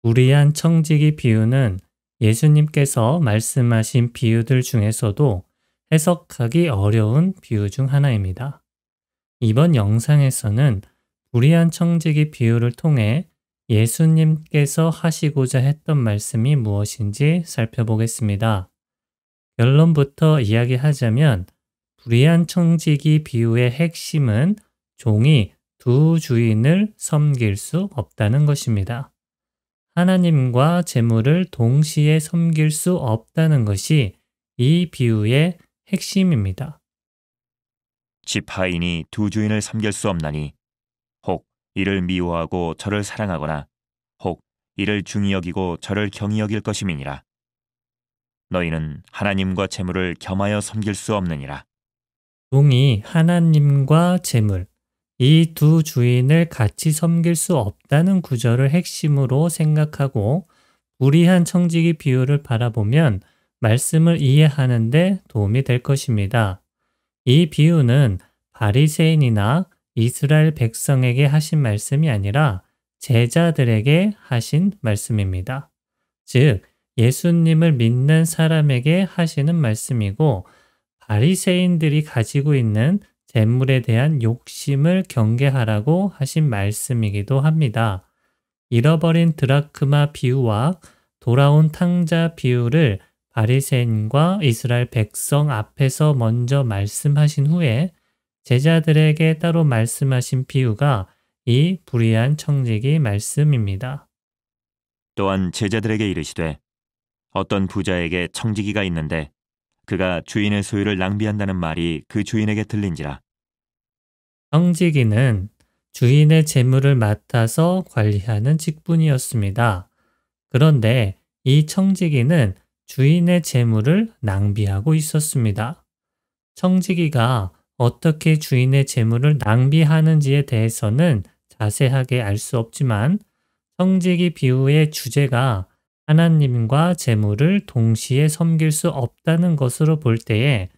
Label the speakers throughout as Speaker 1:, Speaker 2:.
Speaker 1: 불의한 청지기 비유는 예수님께서 말씀하신 비유들 중에서도 해석하기 어려운 비유 중 하나입니다. 이번 영상에서는 불의한 청지기 비유를 통해 예수님께서 하시고자 했던 말씀이 무엇인지 살펴보겠습니다. 결론부터 이야기하자면 불의한 청지기 비유의 핵심은 종이 두 주인을 섬길 수 없다는 것입니다. 하나님과 재물을 동시에 섬길 수 없다는 것이 이 비유의 핵심입니다.
Speaker 2: 지파인이 두 주인을 섬길 수 없나니 혹 이를 미워하고 저를 사랑하거나 혹 이를 중히 여기고 저를 경히 여길 것임이니라. 너희는 하나님과 재물을 겸하여 섬길 수 없느니라.
Speaker 1: 종이 하나님과 재물, 이 두 주인을 같이 섬길 수 없다는 구절을 핵심으로 생각하고 불의한 청지기 비유를 바라보면 말씀을 이해하는 데 도움이 될 것입니다. 이 비유는 바리새인이나 이스라엘 백성에게 하신 말씀이 아니라 제자들에게 하신 말씀입니다. 즉, 예수님을 믿는 사람에게 하시는 말씀이고 바리새인들이 가지고 있는 재물에 대한 욕심을 경계하라고 하신 말씀이기도 합니다. 잃어버린 드라크마 비유와 돌아온 탕자 비유를 바리새인과 이스라엘 백성 앞에서 먼저 말씀하신 후에 제자들에게 따로 말씀하신 비유가 이 불의한 청지기 말씀입니다.
Speaker 2: 또한 제자들에게 이르시되 어떤 부자에게 청지기가 있는데 그가 주인의 소유를 낭비한다는 말이 그 주인에게 들린지라.
Speaker 1: 청지기는 주인의 재물을 맡아서 관리하는 직분이었습니다. 그런데 이 청지기는 주인의 재물을 낭비하고 있었습니다. 청지기가 어떻게 주인의 재물을 낭비하는지에 대해서는 자세하게 알 수 없지만 청지기 비유의 주제가 하나님과 재물을 동시에 섬길 수 없다는 것으로 볼 때에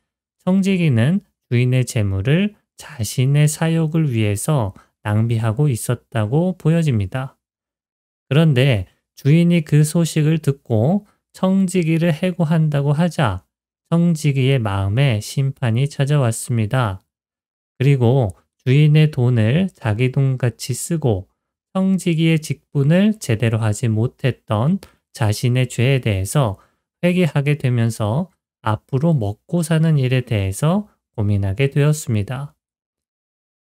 Speaker 1: 청지기는 주인의 재물을 자신의 사욕을 위해서 낭비하고 있었다고 보여집니다. 그런데 주인이 그 소식을 듣고 청지기를 해고한다고 하자 청지기의 마음에 심판이 찾아왔습니다. 그리고 주인의 돈을 자기 돈같이 쓰고 청지기의 직분을 제대로 하지 못했던 자신의 죄에 대해서 회개하게 되면서 앞으로 먹고 사는 일에 대해서 고민하게 되었습니다.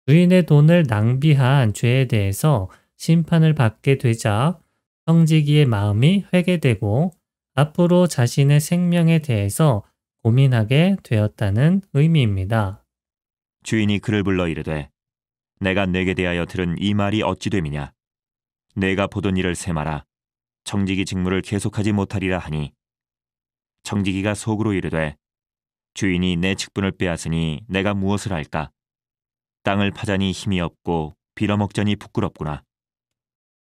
Speaker 1: 주인의 돈을 낭비한 죄에 대해서 심판을 받게 되자 청지기의 마음이 회개되고 앞으로 자신의 생명에 대해서 고민하게 되었다는 의미입니다.
Speaker 2: 주인이 그를 불러 이르되 내가 내게 대하여 들은 이 말이 어찌 됨이냐. 내가 보던 일을 세마라. 청지기 직무를 계속하지 못하리라 하니 청지기가 속으로 이르되 주인이 내 직분을 빼앗으니 내가 무엇을 할까. 땅을 파자니 힘이 없고 빌어먹자니 부끄럽구나.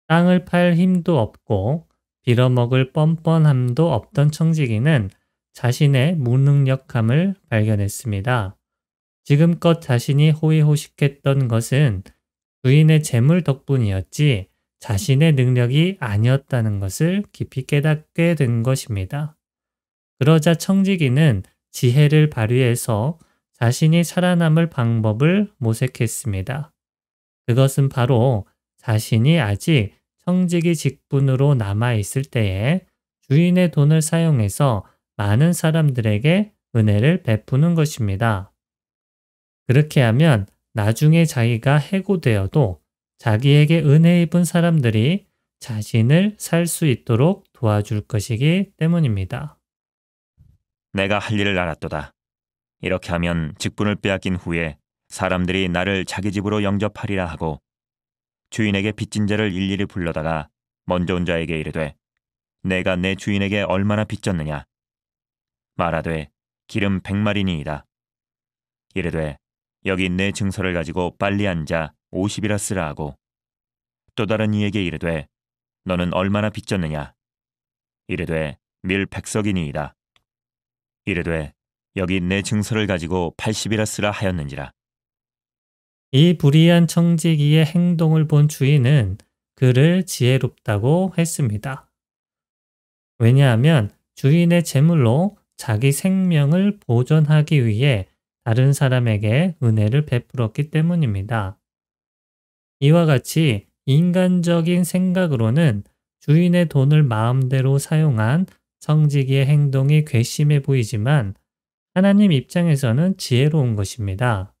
Speaker 1: 땅을 팔 힘도 없고 빌어먹을 뻔뻔함도 없던 청지기는 자신의 무능력함을 발견했습니다. 지금껏 자신이 호의호식했던 것은 주인의 재물 덕분이었지 자신의 능력이 아니었다는 것을 깊이 깨닫게 된 것입니다. 그러자 청지기는 지혜를 발휘해서 자신이 살아남을 방법을 모색했습니다. 그것은 바로 자신이 아직 청지기 직분으로 남아있을 때에 주인의 돈을 사용해서 많은 사람들에게 은혜를 베푸는 것입니다. 그렇게 하면 나중에 자기가 해고되어도 자기에게 은혜 입은 사람들이 자신을 살 수 있도록 도와줄 것이기 때문입니다.
Speaker 2: 내가 할 일을 알았도다. 이렇게 하면 직분을 빼앗긴 후에 사람들이 나를 자기 집으로 영접하리라 하고 주인에게 빚진 자를 일일이 불러다가 먼저 온 자에게 이르되 내가 내 주인에게 얼마나 빚졌느냐. 말하되 기름 100마리니이다. 이르되 여기 내 증서를 가지고 빨리 앉아 50이라 쓰라 하고 또 다른 이에게 이르되 너는 얼마나 빚졌느냐. 이르되 밀 100석이니이다. 이르되 여기 내 증서를 가지고 80이라 쓰라 하였는지라.
Speaker 1: 이 불의한 청지기의 행동을 본 주인은 그를 지혜롭다고 했습니다. 왜냐하면 주인의 재물로 자기 생명을 보존하기 위해 다른 사람에게 은혜를 베풀었기 때문입니다. 이와 같이 인간적인 생각으로는 주인의 돈을 마음대로 사용한 청지기의 행동이 괘씸해 보이지만 하나님 입장에서는 지혜로운 것입니다.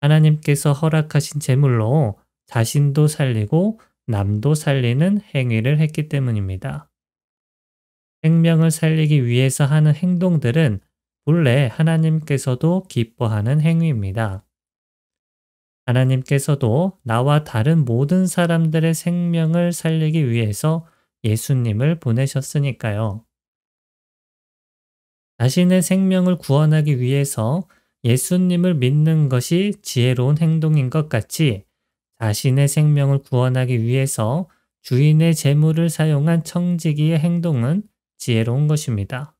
Speaker 1: 하나님께서 허락하신 재물로 자신도 살리고 남도 살리는 행위를 했기 때문입니다. 생명을 살리기 위해서 하는 행동들은 본래 하나님께서도 기뻐하는 행위입니다. 하나님께서도 나와 다른 모든 사람들의 생명을 살리기 위해서 예수님을 보내셨으니까요. 자신의 생명을 구원하기 위해서 예수님을 믿는 것이 지혜로운 행동인 것 같이 자신의 생명을 구원하기 위해서 주인의 재물을 사용한 청지기의 행동은 지혜로운 것입니다.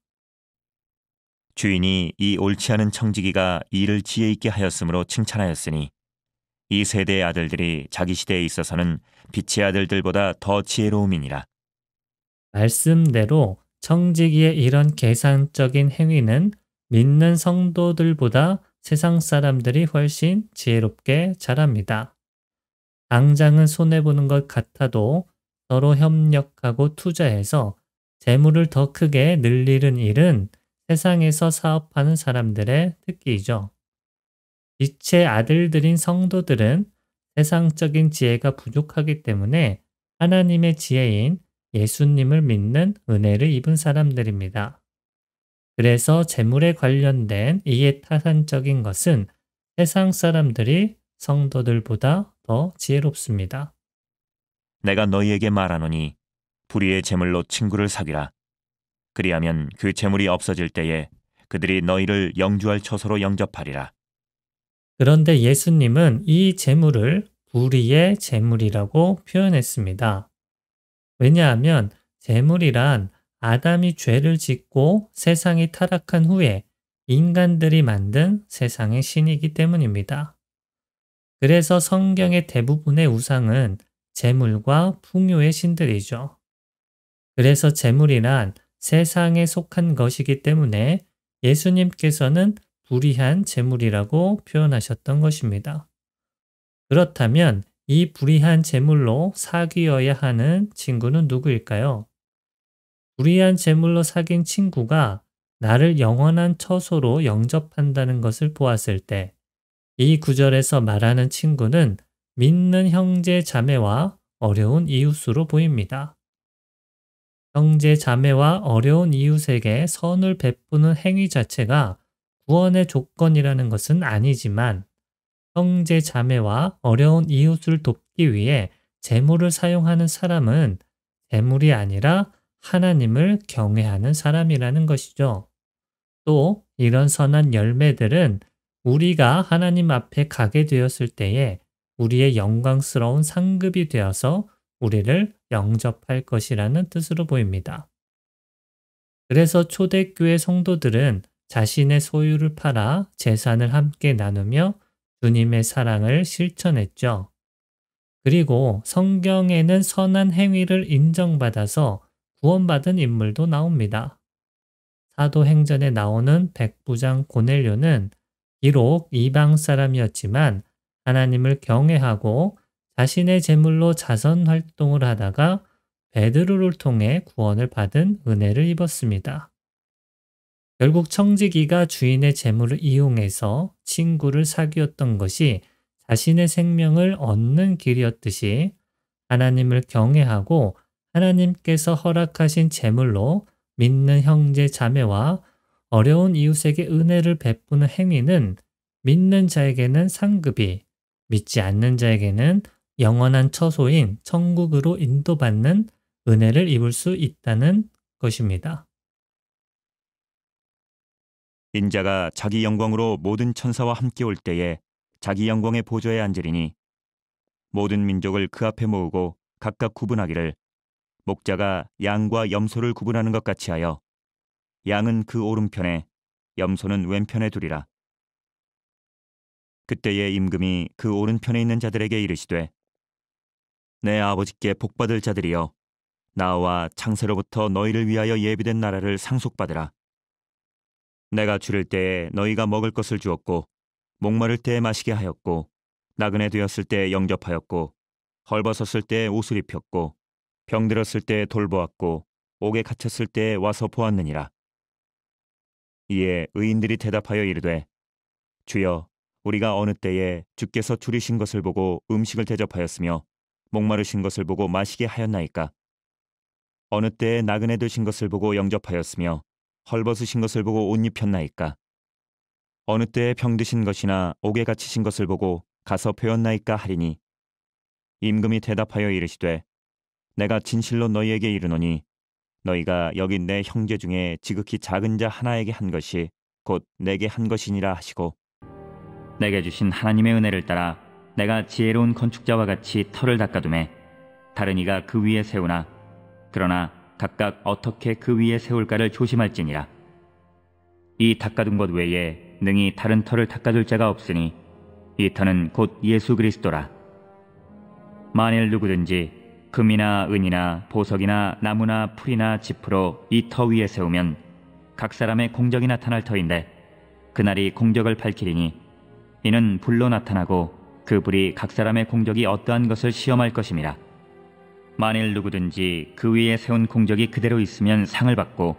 Speaker 2: 주인이 이 옳지 않은 청지기가 일을 지혜 있게 하였으므로 칭찬하였으니 이 세대의 아들들이 자기 시대에 있어서는 빛의 아들들보다 더 지혜로움이니라.
Speaker 1: 말씀대로 청지기의 이런 계산적인 행위는 믿는 성도들보다 세상 사람들이 훨씬 지혜롭게 자랍니다. 당장은 손해보는 것 같아도 서로 협력하고 투자해서 재물을 더 크게 늘리는 일은 세상에서 사업하는 사람들의 특기이죠. 빛의 아들들인 성도들은 세상적인 지혜가 부족하기 때문에 하나님의 지혜인 예수님을 믿는 은혜를 입은 사람들입니다. 그래서 재물에 관련된 이해타산적인 것은 세상 사람들이 성도들보다 더 지혜롭습니다.
Speaker 2: 내가 너희에게 말하노니 불의의 재물로 친구를 사귀라. 그리하면 그 재물이 없어질 때에 그들이 너희를 영주할 처소로 영접하리라.
Speaker 1: 그런데 예수님은 이 재물을 불의의 재물이라고 표현했습니다. 왜냐하면 재물이란 아담이 죄를 짓고 세상이 타락한 후에 인간들이 만든 세상의 신이기 때문입니다. 그래서 성경의 대부분의 우상은 재물과 풍요의 신들이죠. 그래서 재물이란 세상에 속한 것이기 때문에 예수님께서는 불의한 재물이라고 표현하셨던 것입니다. 그렇다면 이 불의한 재물로 사귀어야 하는 친구는 누구일까요? 불의한 재물로 사귄 친구가 나를 영원한 처소로 영접한다는 것을 보았을 때 이 구절에서 말하는 친구는 믿는 형제 자매와 어려운 이웃으로 보입니다. 형제 자매와 어려운 이웃에게 선을 베푸는 행위 자체가 구원의 조건이라는 것은 아니지만 형제 자매와 어려운 이웃을 돕기 위해 재물을 사용하는 사람은 재물이 아니라 하나님을 경외하는 사람이라는 것이죠. 또 이런 선한 열매들은 우리가 하나님 앞에 가게 되었을 때에 우리의 영광스러운 상급이 되어서 우리를 영접할 것이라는 뜻으로 보입니다. 그래서 초대교회 성도들은 자신의 소유를 팔아 재산을 함께 나누며 주님의 사랑을 실천했죠. 그리고 성경에는 선한 행위를 인정받아서 구원받은 인물도 나옵니다. 사도행전에 나오는 백부장 고넬료는 비록 이방 사람이었지만 하나님을 경외하고 자신의 재물로 자선 활동을 하다가 베드로를 통해 구원을 받은 은혜를 입었습니다. 결국 청지기가 주인의 재물을 이용해서 친구를 사귀었던 것이 자신의 생명을 얻는 길이었듯이 하나님을 경외하고 하나님께서 허락하신 재물로 믿는 형제 자매와 어려운 이웃에게 은혜를 베푸는 행위는 믿는 자에게는 상급이, 믿지 않는 자에게는 영원한 처소인 천국으로 인도받는 은혜를 입을 수 있다는 것입니다.
Speaker 2: 인자가 자기 영광으로 모든 천사와 함께 올 때에 자기 영광의 보좌에 앉으리니 모든 민족을 그 앞에 모으고 각각 구분하기를 목자가 양과 염소를 구분하는 것 같이 하여 양은 그 오른편에 염소는 왼편에 두리라. 그때의 임금이 그 오른편에 있는 자들에게 이르시되 내 아버지께 복받을 자들이여, 나와 창세로부터 너희를 위하여 예비된 나라를 상속받으라. 내가 줄일 때에 너희가 먹을 것을 주었고, 목마를 때에 마시게 하였고, 나그네 되었을 때에 영접하였고, 헐벗었을 때에 옷을 입혔고, 병들었을 때에 돌보았고, 옥에 갇혔을 때에 와서 보았느니라. 이에 의인들이 대답하여 이르되, 주여, 우리가 어느 때에 주께서 줄이신 것을 보고 음식을 대접하였으며 목마르신 것을 보고 마시게 하였나이까? 어느 때에 나그네 되신 것을 보고 영접하였으며 헐벗으신 것을 보고 옷 입혔나이까? 어느 때에 병드신 것이나 옥에 갇히신 것을 보고 가서 배웠나이까 하리니, 임금이 대답하여 이르시되, 내가 진실로 너희에게 이르노니 너희가 여기 내 형제 중에 지극히 작은 자 하나에게 한 것이 곧 내게 한 것이니라 하시고, 내게 주신 하나님의 은혜를 따라 내가 지혜로운 건축자와 같이 터를 닦아두매 다른 이가 그 위에 세우나, 그러나 각각 어떻게 그 위에 세울까를 조심할지니라. 이 닦아둔 것 외에 능히 다른 터를 닦아둘 자가 없으니 이 터는 곧 예수 그리스도라. 만일 누구든지 금이나 은이나 보석이나 나무나 풀이나 짚으로 이 터 위에 세우면 각 사람의 공적이 나타날 터인데, 그날이 공적을 밝히리니 이는 불로 나타나고 그 불이 각 사람의 공적이 어떠한 것을 시험할 것임이라. 만일 누구든지 그 위에 세운 공적이 그대로 있으면 상을 받고,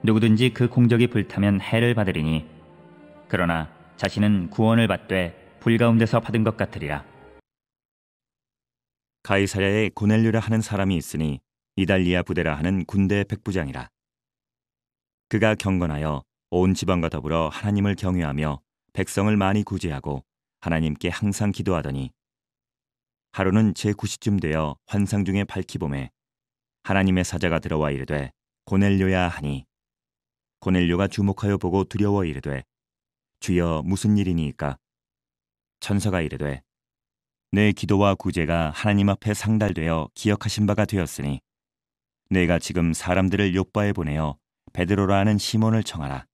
Speaker 2: 누구든지 그 공적이 불타면 해를 받으리니, 그러나 자신은 구원을 받되 불 가운데서 받은 것 같으리라. 가이사랴에 고넬료라 하는 사람이 있으니 이달리아 부대라 하는 군대의 백부장이라. 그가 경건하여 온 지방과 더불어 하나님을 경외하며 백성을 많이 구제하고 하나님께 항상 기도하더니, 하루는 제9시쯤 되어 환상 중에 밝히 보매 하나님의 사자가 들어와 이르되, 고넬료야 하니, 고넬료가 주목하여 보고 두려워 이르되, 주여 무슨 일이니이까? 천사가 이르되, 내 기도와 구제가 하나님 앞에 상달되어 기억하신 바가 되었으니 내가 지금 사람들을 요바에 보내어 베드로라 하는 시몬을 청하라.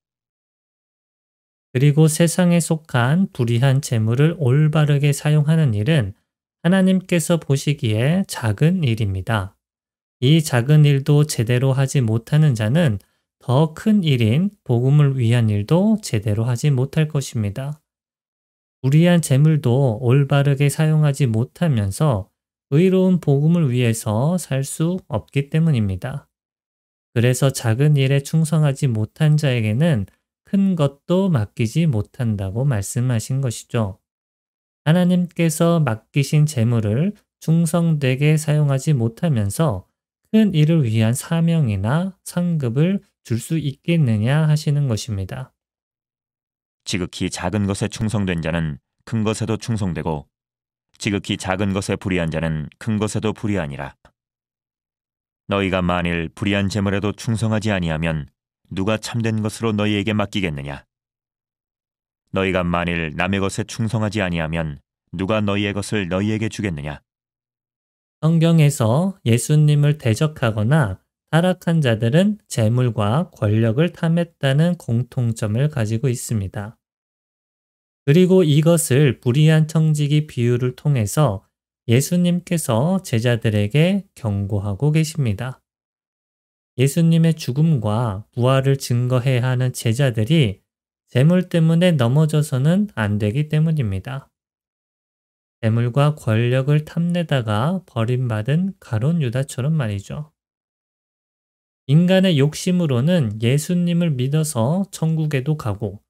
Speaker 1: 그리고 세상에 속한 불의한 재물을 올바르게 사용하는 일은 하나님께서 보시기에 작은 일입니다. 이 작은 일도 제대로 하지 못하는 자는 더 큰 일인 복음을 위한 일도 제대로 하지 못할 것입니다. 불의한 재물도 올바르게 사용하지 못하면서 의로운 복음을 위해서 살 수 없기 때문입니다. 그래서 작은 일에 충성하지 못한 자에게는 큰 것도 맡기지 못한다고 말씀하신 것이죠. 하나님께서 맡기신 재물을 충성되게 사용하지 못하면서 큰 일을 위한 사명이나 상급을 줄 수 있겠느냐 하시는 것입니다.
Speaker 2: 지극히 작은 것에 충성된 자는 큰 것에도 충성되고, 지극히 작은 것에 불의한 자는 큰 것에도 불의하니라. 너희가 만일 불의한 재물에도 충성하지 아니하면 누가 참된 것으로 너희에게 맡기겠느냐? 너희가 만일 남의 것에 충성하지 아니하면 누가 너희의 것을 너희에게 주겠느냐?
Speaker 1: 성경에서 예수님을 대적하거나 타락한 자들은 재물과 권력을 탐했다는 공통점을 가지고 있습니다. 그리고 이것을 불의한 청지기 비유를 통해서 예수님께서 제자들에게 경고하고 계십니다. 예수님의 죽음과 부활을 증거해야 하는 제자들이 재물 때문에 넘어져서는 안 되기 때문입니다. 재물과 권력을 탐내다가 버림받은 가룟 유다처럼 말이죠. 인간의 욕심으로는 예수님을 믿어서 천국에도 가고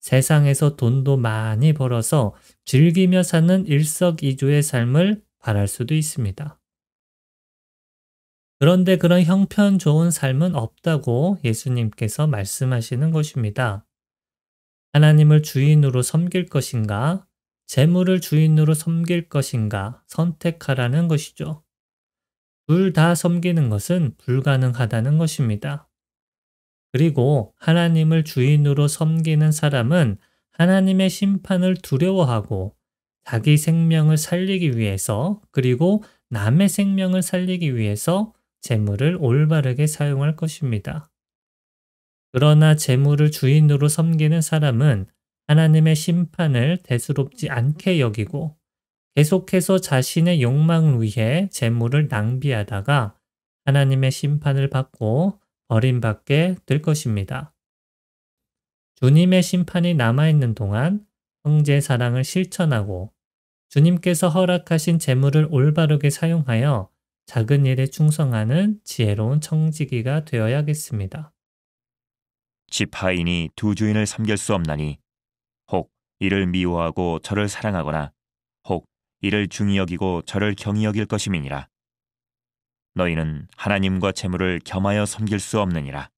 Speaker 1: 세상에서 돈도 많이 벌어서 즐기며 사는 일석이조의 삶을 바랄 수도 있습니다. 그런데 그런 형편 좋은 삶은 없다고 예수님께서 말씀하시는 것입니다. 하나님을 주인으로 섬길 것인가, 재물을 주인으로 섬길 것인가 선택하라는 것이죠. 둘 다 섬기는 것은 불가능하다는 것입니다. 그리고 하나님을 주인으로 섬기는 사람은 하나님의 심판을 두려워하고 자기 생명을 살리기 위해서, 그리고 남의 생명을 살리기 위해서 재물을 올바르게 사용할 것입니다. 그러나 재물을 주인으로 섬기는 사람은 하나님의 심판을 대수롭지 않게 여기고 계속해서 자신의 욕망을 위해 재물을 낭비하다가 하나님의 심판을 받고 버림받게 될 것입니다. 주님의 심판이 남아있는 동안 형제 사랑을 실천하고 주님께서 허락하신 재물을 올바르게 사용하여 작은 일에 충성하는 지혜로운 청지기가 되어야겠습니다.
Speaker 2: 지파인이 두 주인을 섬길 수 없나니 혹 이를 미워하고 저를 사랑하거나 혹 이를 중히 여기고 저를 경히 여길 것임이니라. 너희는 하나님과 재물을 겸하여 섬길 수 없느니라.